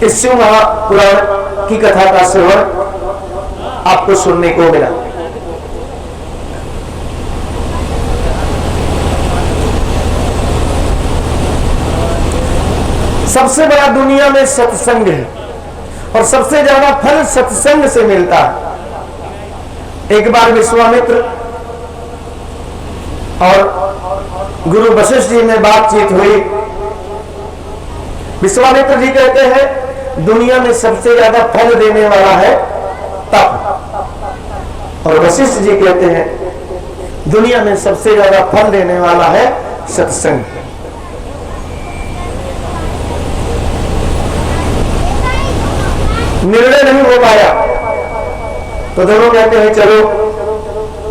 इस शिव महापुराण की कथा का श्रवण आपको सुनने को मिला। सबसे बड़ा दुनिया में सत्संग है और सबसे ज्यादा फल सत्संग से मिलता है। एक बार विश्वामित्र और गुरु वशिष्ठ जी में बातचीत हुई। विश्वामित्र जी कहते हैं दुनिया में सबसे ज्यादा फल देने वाला है तप, और वशिष्ठ जी कहते हैं दुनिया में सबसे ज्यादा फल देने वाला है सत्संग। निर्णय नहीं हो पाया तो दोनों कहते हैं चलो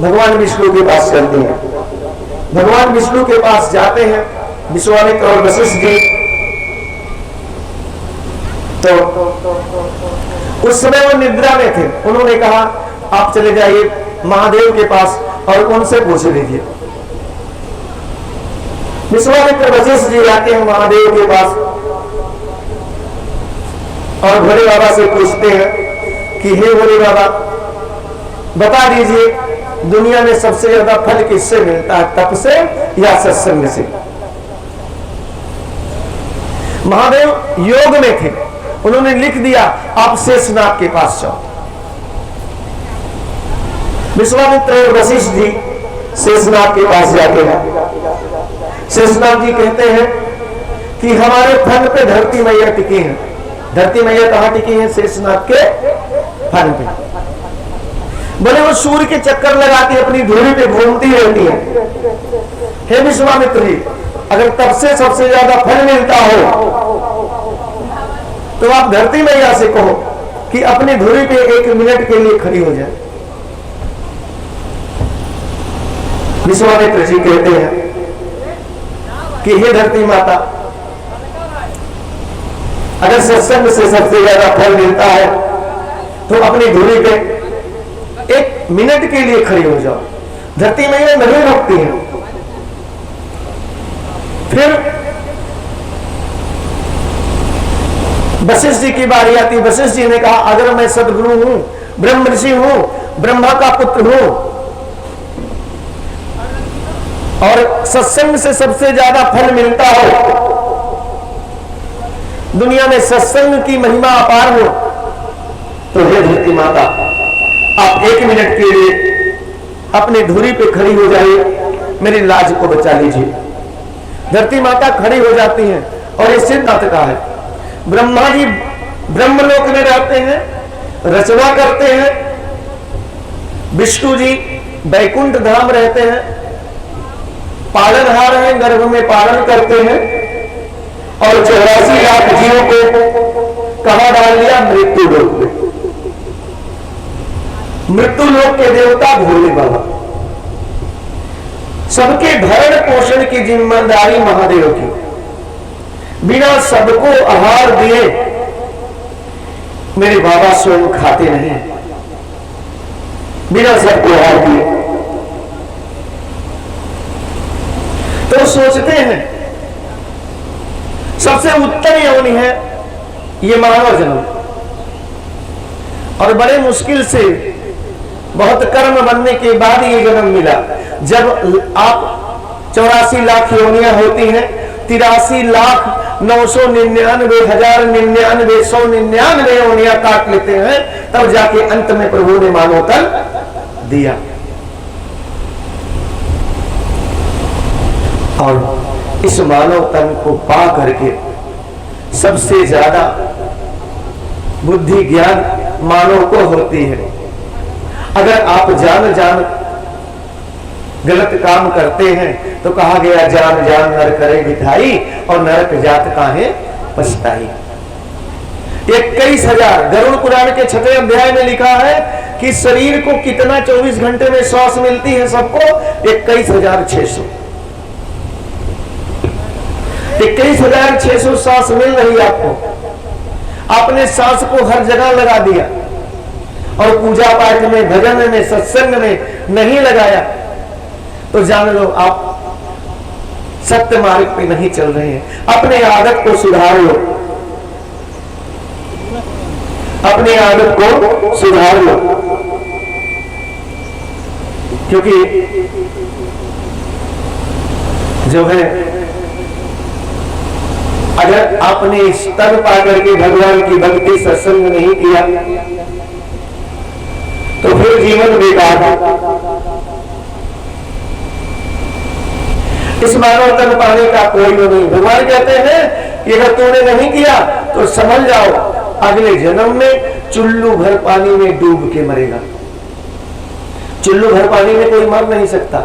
भगवान विष्णु के पास चलते हैं। भगवान विष्णु के पास जाते हैं विश्वामित्र और वशिष्ठ जी। तो उस समय वो निद्रा में थे। उन्होंने कहा आप चले जाइए महादेव के पास और उनसे पूछ लीजिए। विश्वामित्र वशिष्ठ जी आते हैं महादेव के पास और भोले बाबा से पूछते हैं कि हे भोले बाबा बता दीजिए दुनिया में सबसे ज्यादा फल किससे मिलता है, तप से या सत्संग से। महादेव योग में थे। उन्होंने लिख दिया आप शेषनाग के पास जाओ। विश्वामित्र और वशिष्ठ जी शेषनाग के पास जाते हैं। शेषनाग जी कहते हैं कि हमारे फन पे धरती मैया टिकी है। धरती मैया कहां टिकी है? शेषनाग के फन पे। बोले वो सूर्य के चक्कर लगाती अपनी धुरी पे घूमती रहती है। हे विश्वामित्र जी अगर तब से सबसे ज्यादा फल मिलता हो तो आप धरती मैया से कहो कि अपनी धुरी पे 1 मिनट के लिए खड़ी हो जाए। विश्वामित्र जी कहते हैं कि हे धरती माता अगर सत्संग से सबसे ज्यादा फल मिलता है तो अपनी धुरी पे 1 मिनट के लिए खड़ी हो जाओ। धरती मैया नहीं रुकती है। फिर वशिष्ठ जी की बारी आती। वशिष्ठ जी ने कहा अगर मैं सदगुरु हूं, ब्रह्म ऋषि हूं, ब्रह्मा का पुत्र हूं और सत्संग से सबसे ज्यादा फल मिलता हो, दुनिया में सत्संग की महिमा अपार हो, तो हे धरती माता आप 1 मिनट के लिए अपनी धुरी पे खड़ी हो जाइए, मेरी लाज को बचा लीजिए। धरती माता खड़ी हो जाती हैं और ये सिद्धांत का है। ब्रह्मा जी ब्रह्मलोक में रहते हैं, रचना करते हैं। विष्णु जी वैकुंठ धाम रहते हैं, पालनहार हैं, गर्भ में पालन करते हैं और 84 लाख जीवों को कहां डाल दिया? मृत्यु लोक में। मृत्यु लोक के देवता भोले बाबा। सबके भरण पोषण की जिम्मेदारी महादेव की। बिना सबको आहार दिए मेरे बाबा स्वयं खाते नहीं। बिना सबको आहार दिए तो सोचते हैं सबसे उत्तम योनि है ये मानव जन्म, और बड़े मुश्किल से बहुत कर्म बनने के बाद ये जन्म मिला। जब आप 84 लाख योनियां होती हैं, 83,999,199 योनियां काट लेते हैं, तब जाके अंत में प्रभु ने मानव तन दिया। और इस मानव तन को पा करके सबसे ज्यादा बुद्धि ज्ञान मानव को होती है। अगर आप जान जान गलत काम करते हैं तो कहा गया जान जान नर करे मिठाई और नरक जात काहे पछताई। 21,000 गरुड़ पुराण के 6वें अध्याय में लिखा है कि शरीर को कितना 24 घंटे में श्वास मिलती है सबको? 21,600। 21,600 सांस मिल रही है आपको। आपने सांस को हर जगह लगा दिया और पूजा पाठ में, भजन में, सत्संग में नहीं लगाया तो जान लो आप सत्य मार्ग पे नहीं चल रहे हैं। अपने आदत को सुधार लो। अपनी आदत को सुधार लो, क्योंकि जो है अगर आपने स्तर पा करके भगवान की भक्ति सत्संग नहीं किया तो फिर जीवन बेकार है। इस मानव तन पाने का कोई नहीं। भगवान कहते हैं कि अगर तूने नहीं किया तो समझ जाओ अगले जन्म में चुल्लू भर पानी में डूब के मरेगा। चुल्लू भर पानी में कोई मर नहीं सकता,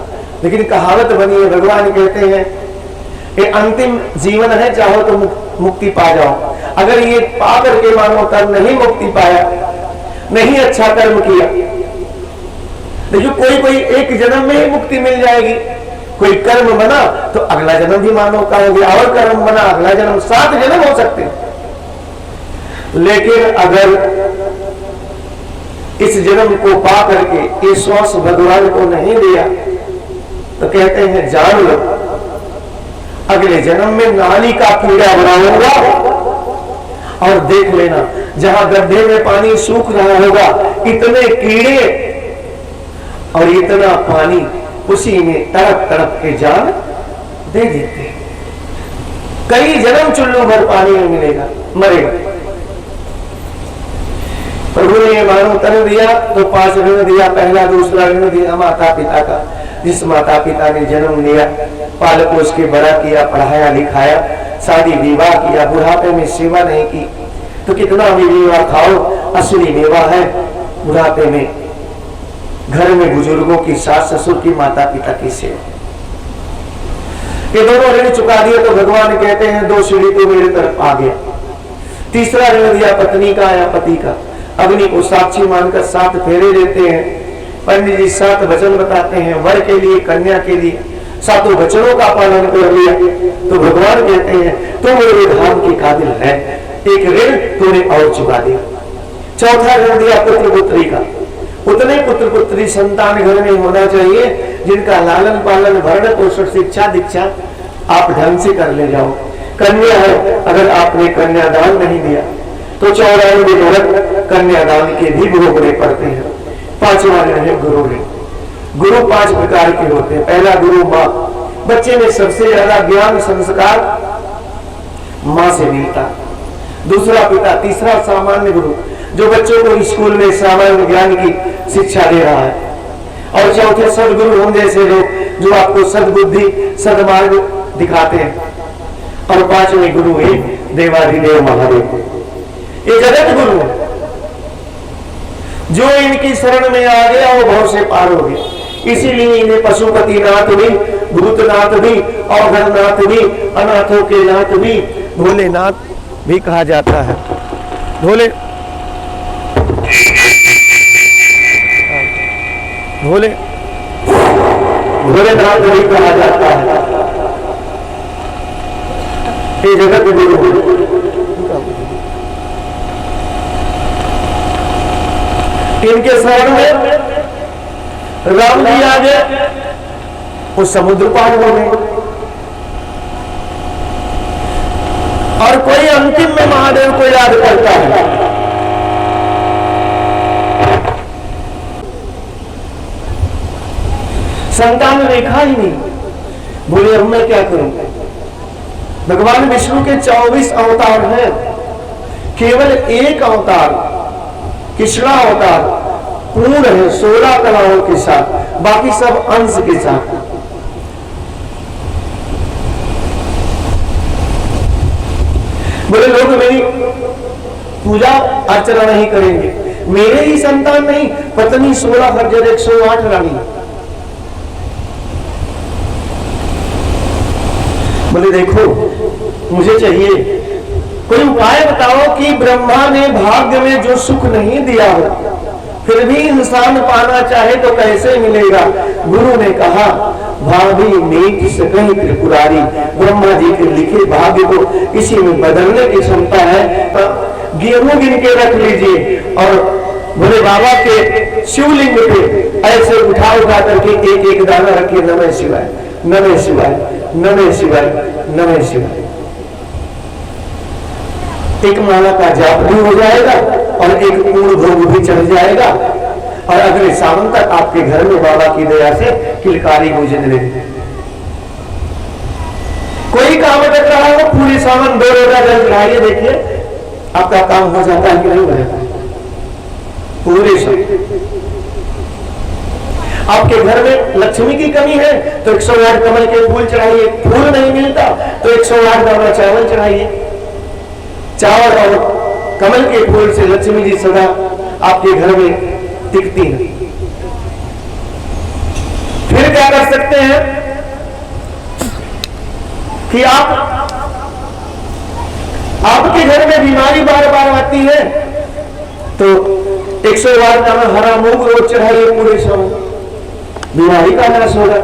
लेकिन कहावत बनी है, भगवान कहते हैं ये अंतिम जीवन है, चाहो तो मुक्ति पा जाओ। अगर ये पा करके मानो तब नहीं मुक्ति पाया, नहीं अच्छा कर्म किया, देखिए कोई एक जन्म में ही मुक्ति मिल जाएगी। कोई कर्म बना तो अगला जन्म भी मानव का हो गया, और कर्म बना अगला जन्म, 7 जन्म हो सकते हैं। लेकिन अगर इस जन्म को पा करके इस श्वास भगवान को नहीं दिया तो कहते हैं जान लो अगले जन्म में नाली का कीड़ा बनाऊंगा, और देख लेना जहां गड्ढे में पानी सूख रहा होगा इतने कीड़े और इतना पानी उसी में तड़प तड़प के जान दे देते हैं। कई जन्म चुल्लू भर पानी में मिलेगा, मरेगा। प्रभु ने ये मानव तन दिया तो 5 ऋण दिया। पहला दूसरा ऋण दिया माता पिता का। जिस माता पिता ने जन्म लिया, पाल पोस के बड़ा किया, पढ़ाया लिखाया, शादी विवाह किया, बुढ़ापे में सेवा नहीं की तो कितना भी मेवा खाओ असली मेवा है बुढ़ापे में घर में बुजुर्गों की, सास ससुर की, माता पिता की सेवा। ये दोनों ऋण चुका दिए तो भगवान कहते हैं 2 सीढ़ी तो मेरे तरफ आ गया। तीसरा ऋण दिया पत्नी का या पति का। अग्नि को साक्षी मानकर 7 फेरे देते हैं। पंडित जी 7 वचन बताते हैं, वर के लिए, कन्या के लिए। 7 वचनों का पालन कर लिया तो भगवान कहते हैं तुम मेरे धाम की काबिल है। एक ऋण तूने और चुका दिया। चौथा ऋण दिया पुत्र पुत्री का। उतने पुत्र पुत्री संतान घर में होना चाहिए जिनका लालन पालन, भरण पोषण, शिक्षा दीक्षा आप ढंग से कर ले जाओ। कन्या है, अगर आपने कन्यादान नहीं दिया तो 94 नरक कन्यादान के भी भोगने पड़ते हैं। 5वां ऋण है गुरु ऋण। गुरु 5 प्रकार के होते हैं। पहला गुरु माँ। बच्चे में सबसे ज्यादा ज्ञान संस्कार माँ से मिलता। दूसरा पिता। तीसरा सामान्य गुरु, जो बच्चों को स्कूल में सामान्य ज्ञान की शिक्षा दे रहा है। और चौथे सदगुरु हम जैसे लोग जो आपको सदबुद्धि, सदमार्ग दिखाते हैं। और 5वें गुरु है देवाधिदेव महादेव। ये जगत गुरु है, जो इनकी शरण में आ गया वो भव से पार हो गया। इसीलिए इन्हें पशुपति नाथ भी, भूतनाथ भी, औघरनाथ भी, अनाथों के नाथ भी, भोलेनाथ भी कहा जाता है। भोले भोलेनाथ भी कहा जाता है। ये जगत गुरु। इनके शरण में राम जी आ गए, वो समुद्र पार हो गए। और कोई अंतिम में महादेव को याद करता है। संतान रेखा ही नहीं, बोले अब मैं क्या करूं। भगवान विष्णु के 24 अवतार हैं, केवल एक अवतार कृष्णा अवतार पूर्ण है 16 कलाओं के साथ, बाकी सब अंश के साथ। बोले लोग मेरी पूजा अर्चना नहीं करेंगे, मेरे ही संतान नहीं, पत्नी 16 हर्जर 108 रानी। बोले देखो मुझे चाहिए कोई उपाय बताओ कि ब्रह्मा ने भाग्य में जो सुख नहीं दिया हो फिर भी इंसान पाना चाहे तो कैसे मिलेगा। गुरु ने कहा भाभी मीठ से कहीं त्रिपुरारी, ब्रह्मा जी के लिखे भाग्य को इसी में बदलने की क्षमता है। तो गेहूं गिन के रख लीजिए और भोले बाबा के शिवलिंग पे ऐसे उठा उठा करके एक एक दाना रखिए, नमः शिवाय, नमः शिवाय, नमः शिवाय, नमः शिवाय। एक माला का जाप भी हो जाएगा और एक पूर्ण भोग भी चढ़ जाएगा और अगले सावन तक आपके घर में बाबा की दया से किलकारी गूंजने लगे। कोई काम अटक रहा हो, पूरे सावन 2 रोजा जल चढ़ाइए, देखिए आपका काम हो जाता है कि नहीं हो जाता। पूरे सावन आपके घर में लक्ष्मी की कमी है तो 108 कमल के फूल चढ़ाइए, फूल नहीं मिलता तो 108 दाना चावल चढ़ाइए। चावल और कमल के फूल से लक्ष्मी जी सदा आपके घर में टिकती है। फिर क्या कर सकते हैं कि आपके घर में बीमारी बार बार आती है तो 108 दाना हरा मूंग रोज चढ़ाइए, पूरे सावन बीमारी का नाश होगा।